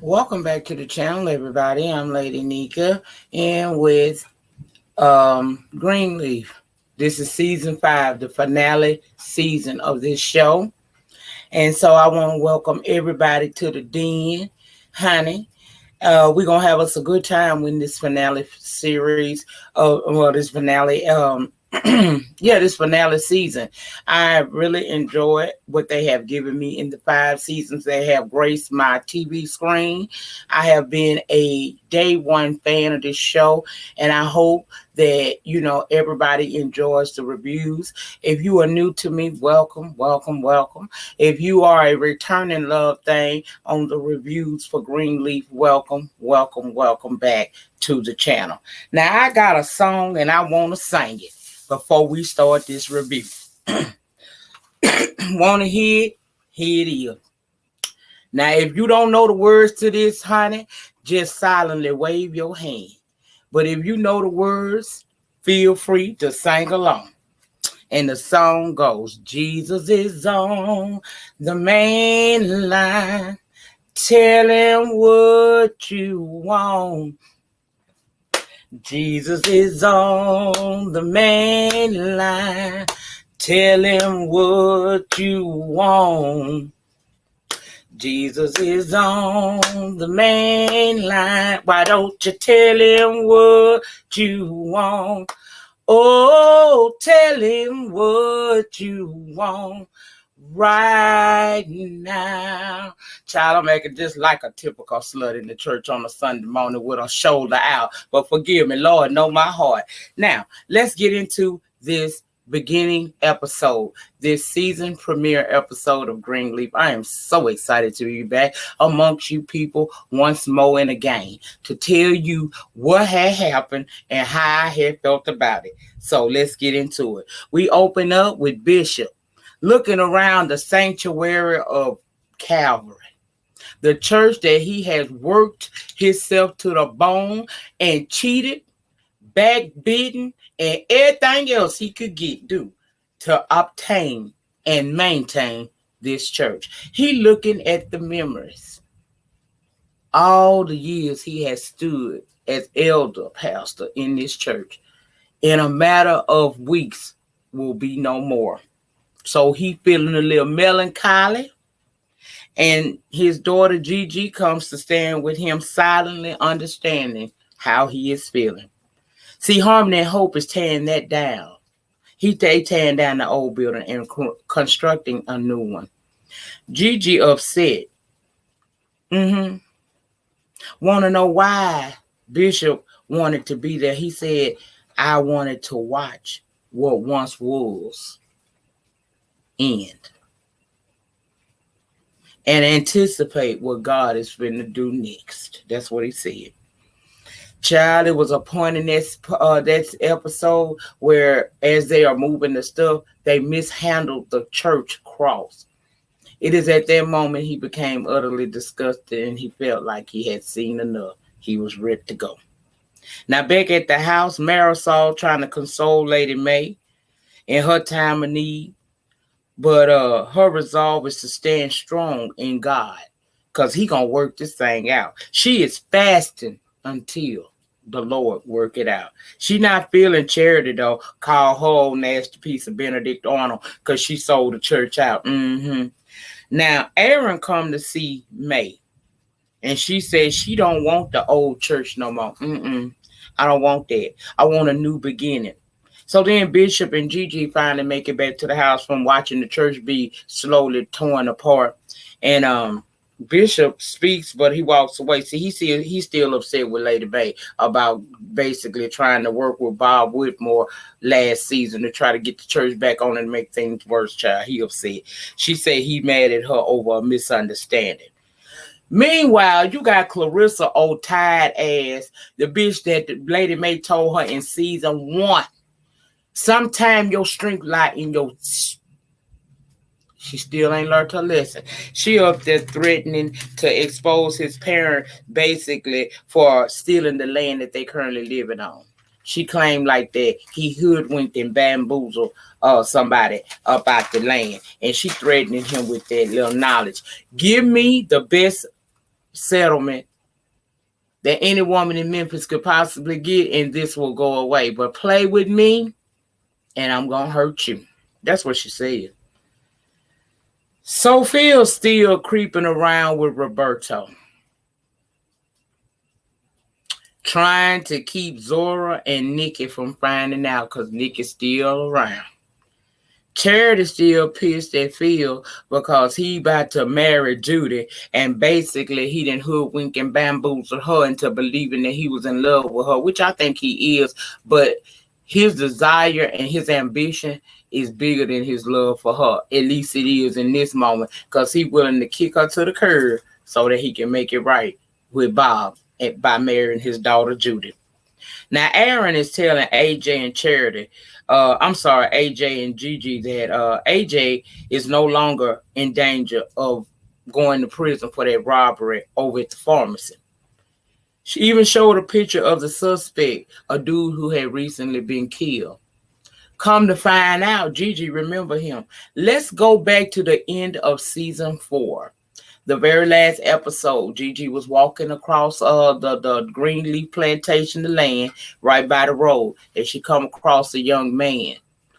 Welcome back to the channel, everybody. I'm Lady Nyca and with Greenleaf. This is season 5, the finale season of this show. And so I want to welcome everybody to the den, honey. We're going to have us a good time in this finale series. This finale this finale season. I really enjoyed what they have given me in the 5 seasons they have graced my TV screen. I have been a day one fan of this show, and I hope that everybody enjoys the reviews. If you are new to me, welcome, welcome, welcome. If you are a returning love thing on the reviews for Greenleaf, welcome, welcome, welcome back to the channel. Now I got a song and I want to sing it before we start this review. Want to hear it? Here it is. Now, if you don't know the words to this, honey, just silently wave your hand. But if you know the words, feel free to sing along. And the song goes, Jesus is on the main line. Tell him what you want. Jesus is on the main line. Tell him what you want. Jesus is on the main line. Why don't you tell him what you want? Oh, tell him what you want right now. Child, I'm making just like a typical slut in the church on a Sunday morning with a shoulder out. But forgive me, Lord, know my heart. Now, let's get into this beginning episode, this season premiere episode of Greenleaf. I am so excited to be back amongst you people once more and again to tell you what had happened and how I had felt about it. So let's get into it. We open up with Bishop looking around the sanctuary of Calvary, the church that he has worked himself to the bone and cheated, backbitten, and everything else he could do to obtain and maintain this church. He looking at the memories. All the years he has stood as elder pastor in this church. In a matter of weeks will be no more. So he feeling a little melancholy. And his daughter Gigi comes to stand with him, silently understanding how he is feeling. See, Harmony and Hope is tearing that down. They tearing down the old building and constructing a new one. Gigi upset. Want to know why Bishop wanted to be there. He said, I wanted to watch what once was end and anticipate what God is going to do next. That's what he said. Child, it was a point in this episode where as they are moving the stuff, they mishandled the church cross. It is at that moment he became utterly disgusted and he felt like he had seen enough. He was ready to go. Now back at the house, Marisol trying to console Lady May in her time of need. But her resolve is to stand strong in God because he going to work this thing out. She is fasting until the Lord work it out. She not feeling charity though. Call her old nasty piece of Benedict Arnold because she sold the church out. Now Aaron come to see May, and she says she don't want the old church no more. I don't want that. I want a new beginning. So then Bishop and Gigi finally make it back to the house from watching the church be slowly torn apart. And Bishop speaks, but he walks away. See, he's still upset with Lady Bay about basically trying to work with Bob Whitmore last season to try to get the church back on and make things worse, child. He upset. She said he mad at her over a misunderstanding. Meanwhile, you got Clarissa, old tired ass, the bitch that Lady May told her in season 1. Sometime your strength lie in your... She still ain't learned her lesson. She up there threatening to expose his parent basically for stealing the land that they currently living on. She claimed like that he hoodwinked and bamboozled somebody up out the land. And she threatening him with that little knowledge. Give me the best settlement that any woman in Memphis could possibly get, and this will go away. But play with me, and I'm going to hurt you. That's what she said. Sophia's still creeping around with Roberto, trying to keep Zora and Nikki from finding out because Nikki's still around. Charity still pissed at Phil because he about to marry Judy, and basically he done hoodwink and bamboozled her into believing that he was in love with her, which I think he is, but his desire and his ambition is bigger than his love for her. At least it is in this moment, because he's willing to kick her to the curb so that he can make it right with Bob by marrying his daughter Judy. Now Aaron is telling AJ and Charity, AJ and Gigi, that AJ is no longer in danger of going to prison for that robbery over at the pharmacy. She even showed a picture of the suspect, a dude who had recently been killed. Come to find out, Gigi remember him. Let's go back to the end of season 4. The very last episode, Gigi was walking across the Greenleaf plantation, the land right by the road, and she come across a young man.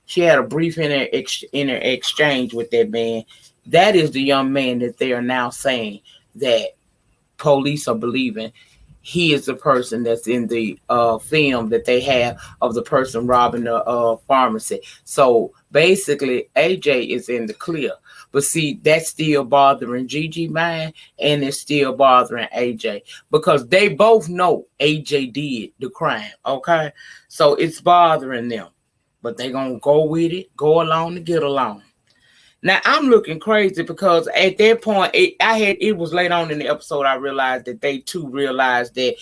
She had a brief inner exchange with that man. That is the young man that they are now saying that police are believing he is the person that's in the film that they have of the person robbing the pharmacy. So basically, AJ is in the clear. But see, that's still bothering Gigi mind, and it's still bothering AJ, because they both know AJ did the crime, okay? So it's bothering them. But they're going to go with it, go along to get along. Now, I'm looking crazy because at that point, it was late on in the episode, I realized that they too realized that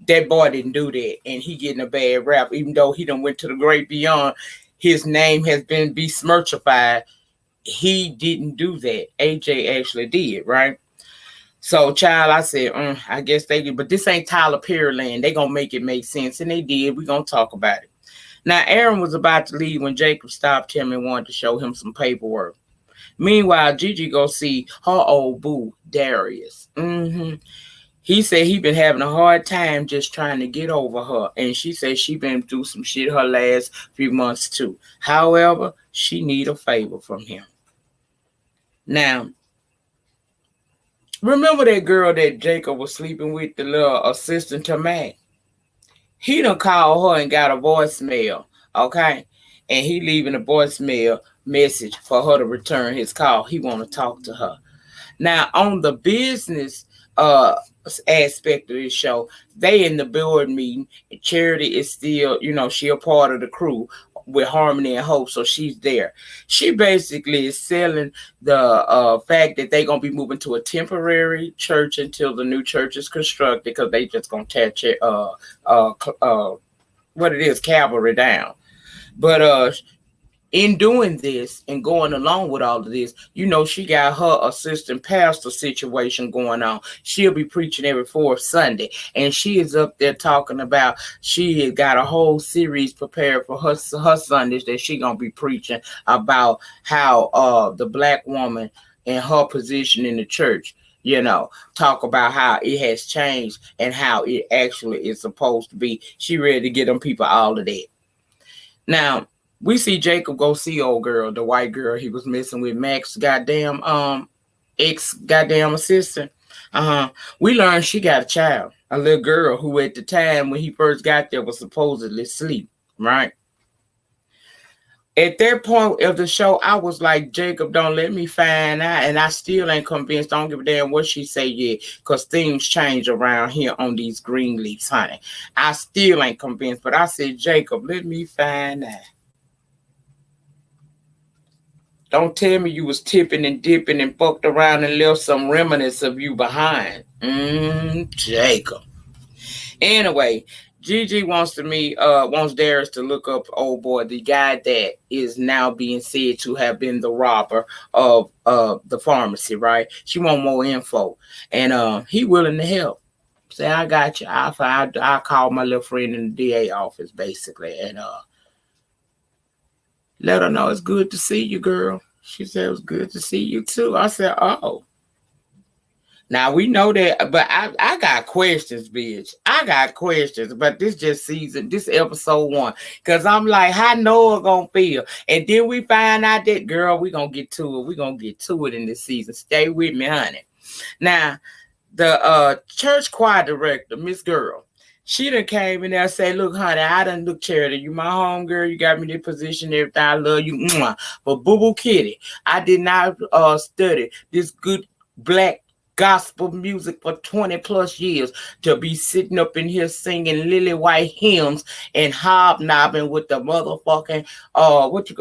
that boy didn't do that, and he getting a bad rap, even though he done went to the great beyond. His name has been besmirchified. He didn't do that. AJ actually did, right? So, child, I said, I guess they did, but this ain't Tyler Perry land. They gonna make it make sense, and they did. We're gonna talk about it. Now, Aaron was about to leave when Jacob stopped him and wanted to show him some paperwork. Meanwhile, Gigi go see her old boo, Darius. He said he been having a hard time just trying to get over her, and she said she been through some shit her last few months too. However, she need a favor from him. Now, remember that girl that Jacob was sleeping with, the little assistant to Mac? He done called her and got a voicemail, okay? And he leaving a voicemail message for her to return his call. He want to talk to her. Now, on the business aspect of this show, they in the board meeting. Charity is still, she a part of the crew with Harmony and Hope, so she's there. She basically is selling the fact that they're going to be moving to a temporary church until the new church is constructed, because they just going to attach cavalry down. But in doing this and going along with all of this, she got her assistant pastor situation going on. She'll be preaching every fourth Sunday, and she is up there talking about she has got a whole series prepared for her Sundays that she gonna be preaching about how the black woman and her position in the church, talk about how it has changed and how it actually is supposed to be. She ready to get them people all of that. Now, we see Jacob go see old girl, the white girl he was messing with, Max goddamn ex-goddamn assistant. We learned she got a child, a little girl who at the time when he first got there was supposedly asleep, right? At that point of the show, I was like, Jacob, don't let me find out. And I still ain't convinced. Don't give a damn what she say yet, because things change around here on these Greenleafs, honey. I still ain't convinced. But I said, Jacob, let me find out. Don't tell me you was tipping and dipping and fucked around and left some remnants of you behind. Jacob. Anyway, Gigi wants Darius to look up old boy, the guy that is now being said to have been the robber of the pharmacy, right? She want more info. And he willing to help. Say, I got you. I'll call my little friend in the DA office, basically. And let her know it's good to see you, girl. She said it was good to see you too. I said, oh. Now we know that, but I got questions, bitch. I got questions, but this just this episode 1. Cause I'm like, how Noah gonna feel? And then we find out that girl, we gonna get to it. We gonna get to it in this season. Stay with me, honey. Now, the church choir director, Miss Girl, she done came in there and say, look, honey, I done look charity. You my home girl. You got me this position, everything. I love you. Mwah. But Boo Boo Kitty, I did not study this good black gospel music for 20 plus years to be sitting up in here singing lily white hymns and hobnobbing with the motherfucking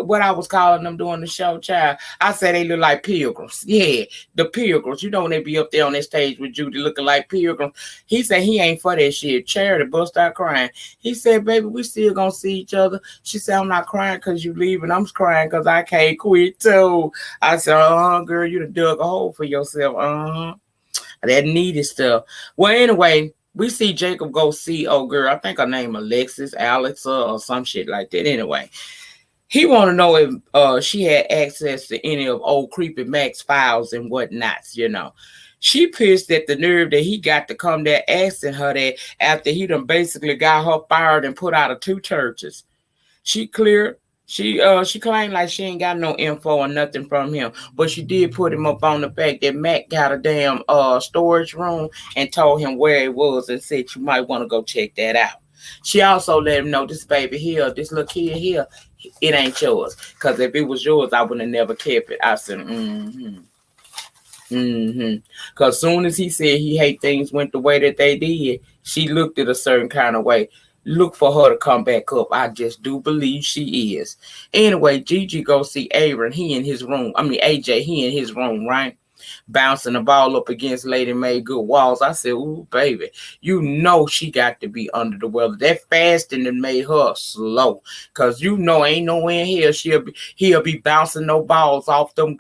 what I was calling them during the show, child. I said they look like pilgrims. Yeah, the pilgrims. You know when they be up there on that stage with Judy looking like pilgrims. He said he ain't for that shit. Charity bust out crying. He said, baby, we still gonna see each other. She said, I'm not crying because you leaving. I'm crying because I can't quit too. I said, girl, you done dug a hole for yourself. That needed stuff. Well, anyway, we see Jacob go see old girl. I think her name Alexis, Alexa, or some shit like that. Anyway, he want to know if she had access to any of old Creepy Mac's files and whatnots, you know. She pissed at the nerve that he got to come there asking her that after he done basically got her fired and put out of 2 churches. She claimed like she ain't got no info or nothing from him, but she did put him up on the fact that Mac got a damn storage room and told him where it was and said you might want to go check that out. She also let him know this baby here, this little kid here, it ain't yours. Because if it was yours, I would have never kept it. I said, Because soon as he said he hate things went the way that they did, she looked at a certain kind of way. Look for her to come back up. I just do believe she is. Anyway, Gigi go see Aaron. He in his room. AJ, he in his room, right? Bouncing the ball up against Lady Mae good walls. I said, ooh, baby, you know she got to be under the weather. That fasting that made her slow. Because you know ain't nowhere in here he'll be bouncing no balls off them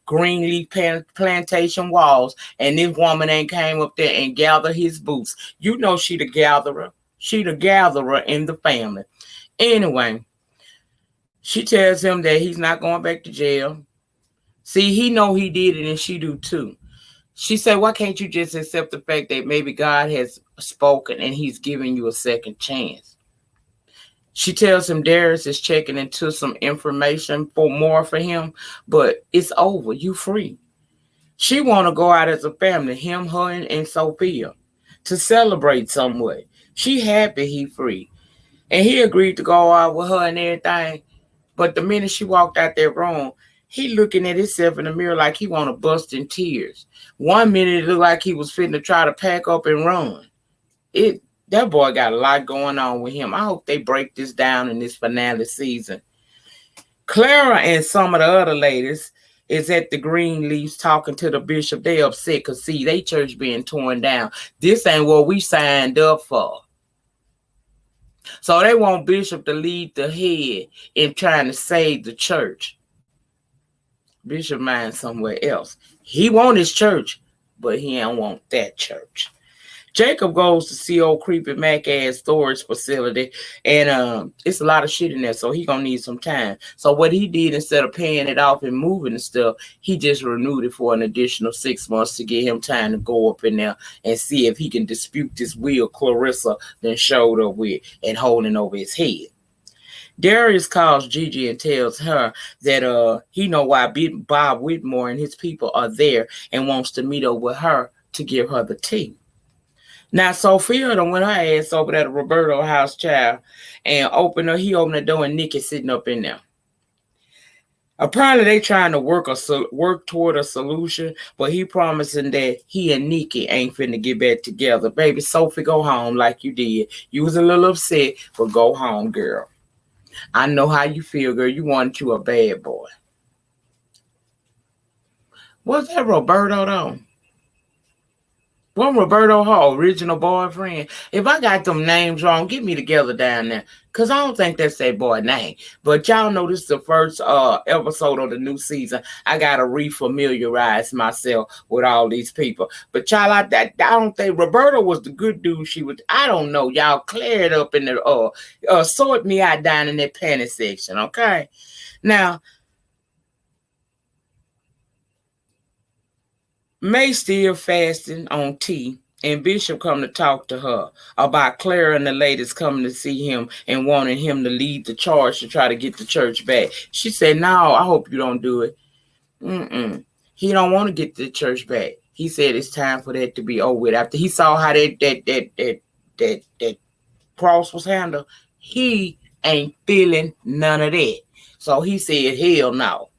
Greenleaf plantation walls. And this woman ain't came up there and gathered his boots. You know she the gatherer. She the gatherer in the family. Anyway, she tells him that he's not going back to jail. See, he know he did it and she do too. She said, why can't you just accept the fact that maybe God has spoken and he's giving you a second chance? She tells him Darius is checking into some information for him, but it's over. You free. She want to go out as a family, him, her, and Sophia, to celebrate some way. She happy he free. And he agreed to go out with her and everything. But the minute she walked out that room, he looking at himself in the mirror like he want to bust in tears. One minute it looked like he was fitting to try to pack up and run. That boy got a lot going on with him. I hope they break this down in this finale season. Clara and some of the other ladies is at the Greenleafs talking to the bishop. They upset because, see, they church being torn down. This ain't what we signed up for. So they want Bishop to lead the head in trying to save the church. Bishop mind somewhere else. He want his church, but he don't want that church. Jacob goes to see old creepy Mac ass storage facility, and it's a lot of shit in there, so he gonna need some time. So what he did, instead of paying it off and moving and stuff, he just renewed it for an additional 6 months to give him time to go up in there and see if he can dispute this will Clarissa then showed up with and holding over his head. Darius calls Gigi and tells her that he know why Bob Whitmore and his people are there and wants to meet up with her to give her the tea. Now, Sophia done went her ass over there to Roberto house, child, and he opened the door and Nyca sitting up in there. Apparently, they trying to work toward a solution, but he promising that he and Nyca ain't finna get back together. Baby, Sophie, go home like you did. You was a little upset, but go home, girl. I know how you feel, girl. You wanted you a bad boy. Was that Roberto, though? Wasn't Roberto her original boyfriend? If I got them names wrong, get me together down there. Because I don't think that's that boy name. But y'all know this is the first episode of the new season. I got to refamiliarize myself with all these people. But y'all, I don't think Roberto was the good dude she was. I don't know. Y'all clear it up in the, sort me out down in that panty section, okay? Now, May still fasting on tea, and Bishop come to talk to her about Clara and the ladies coming to see him and wanting him to lead the charge to try to get the church back. She said, "No, I hope you don't do it." He don't want to get the church back. He said it's time for that to be over with. After he saw how that cross was handled, he ain't feeling none of that. So he said, "Hell no."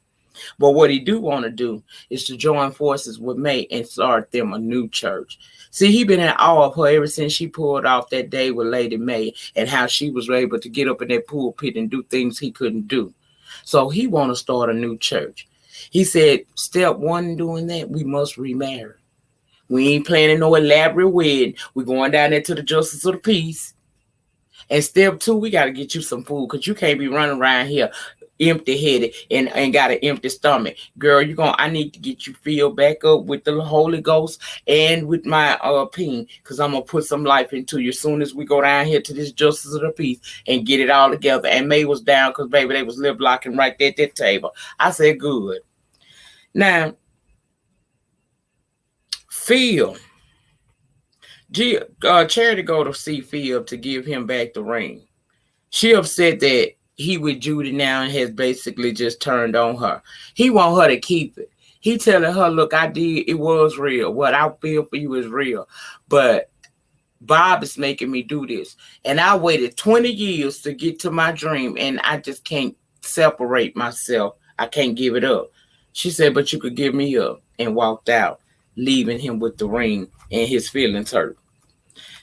But what he do want to do is to join forces with May and start them a new church. See, he been in awe of her ever since she pulled off that day with Lady May and how she was able to get up in that pulpit and do things he couldn't do. So he want to start a new church. He said, step one in doing that, we must remarry. We ain't planning no elaborate wedding. We're going down there to the Justice of the Peace. And step two, we got to get you some food because you can't be running around here empty-headed and got an empty stomach. Girl, I need to get you filled back up with the Holy Ghost and with my peen, because I'm going to put some life into you as soon as we go down here to this Justice of the Peace and get it all together. And May was down because, baby, they was lip locking right there at that table. I said, good. Now, Phil, Charity go to see Phil to give him back the ring. She upset that he with Judy now and has basically just turned on her. He want her to keep it. He telling her, look, I did, it was real. What I feel for you is real. But Bob is making me do this. And I waited 20 years to get to my dream, and I just can't separate myself. I can't give it up. She said, but you could give me up, and walked out, leaving him with the ring and his feelings hurt.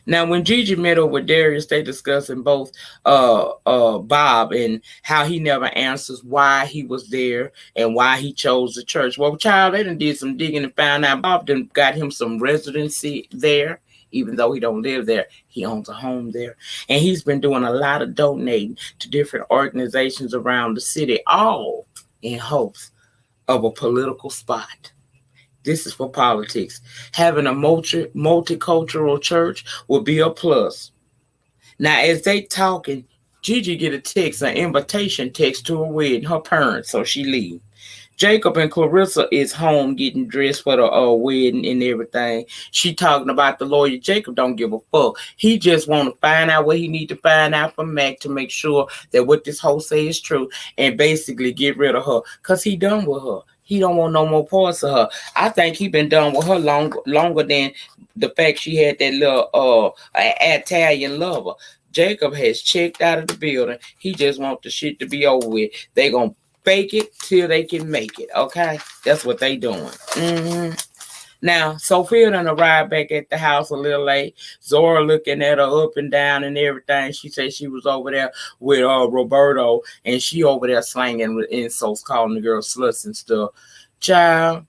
Now, when Gigi met up with Darius, they discussing both Bob and how he never answers why he was there and why he chose the church. Well, child, they done did some digging and found out Bob done got him some residency there. Even though he don't live there, he owns a home there. And he's been doing a lot of donating to different organizations around the city, all in hopes of a political spot. This is for politics. Having a multicultural church will be a plus. Now, as they talking, Gigi get a text, an invitation text to a wedding, her parents, so she leave. Jacob and Clarissa is home getting dressed for the wedding and everything. She talking about the lawyer. Jacob don't give a fuck. He just want to find out what he need to find out from Mac to make sure that what this hoe say is true and basically get rid of her because he done with her. He don't want no more parts of her. I think he been done with her longer than the fact she had that little Italian lover. Jacob has checked out of the building. He just want the shit to be over with. They gonna fake it till they can make it. Okay, that's what they doing. Now, Sophia done arrived back at the house a little late. Zora looking at her up and down and everything. She said she was over there with Roberto, and she over there slanging with insults, calling the girl sluts and stuff. Child,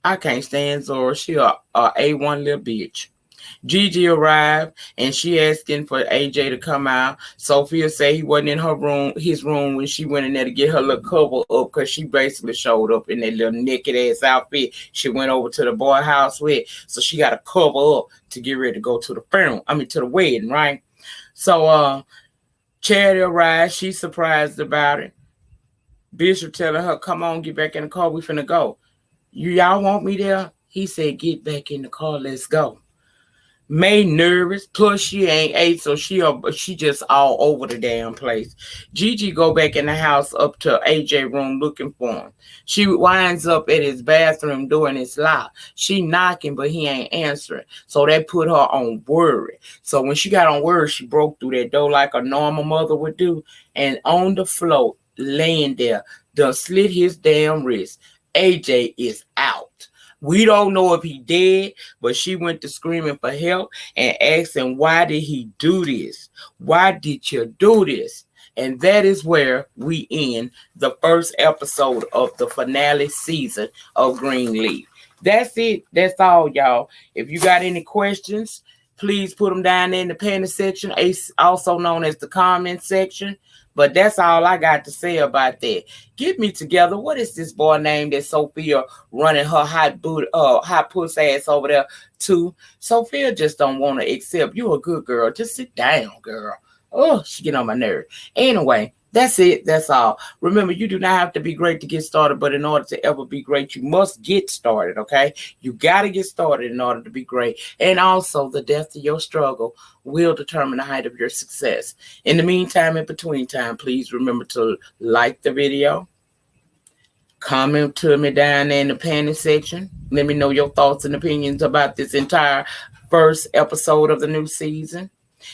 I can't stand Zora. She a A1 little bitch. Gigi arrived and she asking for AJ to come out. Sophia said he wasn't in his room when she went in there to get her little cover up because she basically showed up in that little naked ass outfit she went over to the boy house with. So she got to cover up to get ready to go to the funeral. To the wedding, right? So Charity arrived. She's surprised about it. Bishop telling her, come on, get back in the car. We finna go. Y'all want me there? He said, get back in the car. Let's go. May nervous, plus she ain't ate, so she just all over the damn place. Gigi go back in the house up to AJ room looking for him. She winds up at his bathroom door and it's locked. She knocking, but he ain't answering. So that put her on worry. So when she got on worry, she broke through that door like a normal mother would do. And on the floor, laying there, done slit his damn wrist. AJ is out. We don't know if he dead, but she went to screaming for help and asking, why did he do this? Why did you do this? And that is where we end the first episode of the finale season of Greenleaf. That's it. That's all, y'all. If you got any questions, please put them down there in the comment section, also known as the comment section. But that's all I got to say about that. Get me together. What is this boy named that Sophia running her hot puss ass over there to? Sophia just don't want to accept. You a good girl. Just sit down, girl. Oh, she get on my nerves. Anyway, that's it. That's all. Remember, you do not have to be great to get started, but in order to ever be great, you must get started, okay? You got to get started in order to be great. And also, the depth of your struggle will determine the height of your success. In the meantime, in between time, please remember to like the video, comment to me down there in the panel section. Let me know your thoughts and opinions about this entire first episode of the new season.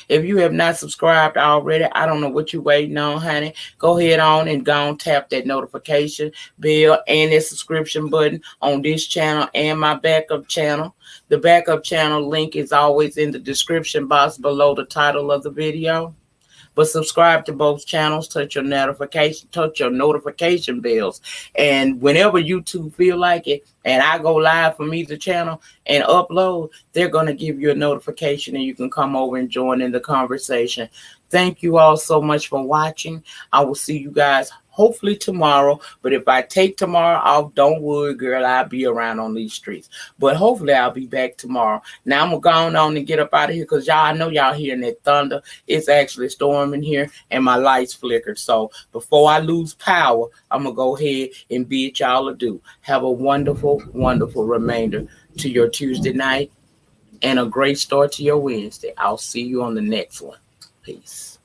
If you have not subscribed already, I don't know what you're waiting on, honey. Go ahead on and go and tap that notification bell and that subscription button on this channel and my backup channel. The backup channel link is always in the description box below the title of the video. But subscribe to both channels, touch your notification bells. And whenever YouTube feel like it, and I go live from either channel and upload, they're going to give you a notification and you can come over and join in the conversation. Thank you all so much for watching. I will see you guys hopefully tomorrow. But if I take tomorrow off, don't worry, girl. I'll be around on these streets. But hopefully I'll be back tomorrow. Now I'm going to go on and get up out of here because y'all, I know y'all hearing that thunder. It's actually storming here and my lights flickered. So before I lose power, I'm going to go ahead and bid y'all adieu. Have a wonderful, wonderful remainder to your Tuesday night and a great start to your Wednesday. I'll see you on the next one. Peace.